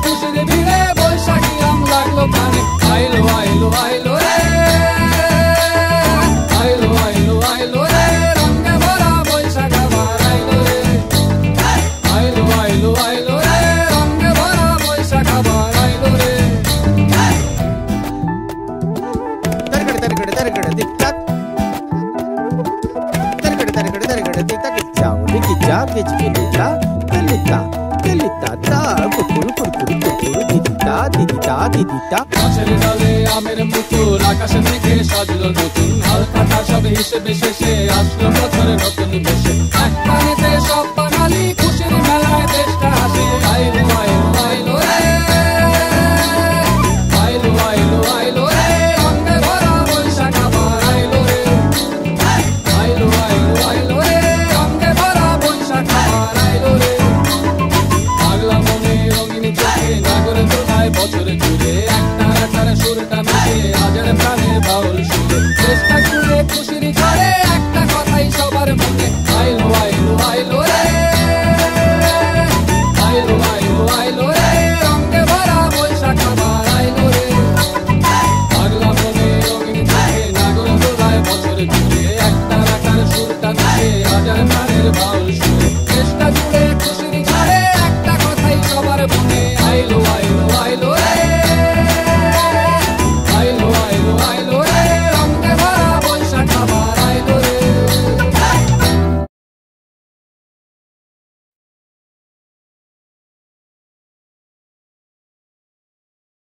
খুশির ভিড়ে বৈশাখী আম লাগলো প্রাণে। আইলো আইলো আইলো রে, আইলো আইলো আইলো রে, রঙে ভরা বৈশাখ আবার আইলো রে। আইলো আইলো আইলো রে, রঙে ভরা বৈশাখ আবার আইলো রে। Targade targade targade tik tak. Targade targade targade tik tak. Ciao, diki ciao, diki kelita, kelita, kelita ta. Kurkuru kurkuru kurkuru didita didita didita. গাছের ডালে আমের মুকুল, আকাশে মেঘে সাজলো নতুন, হালখাতা সব হিসেবে শেষে আসলো বছরের নতুন বেশে। এক পানিতে সব বাঙালি খুশির মেলায় দেশটা হাসে। আইলো আইলো আইলো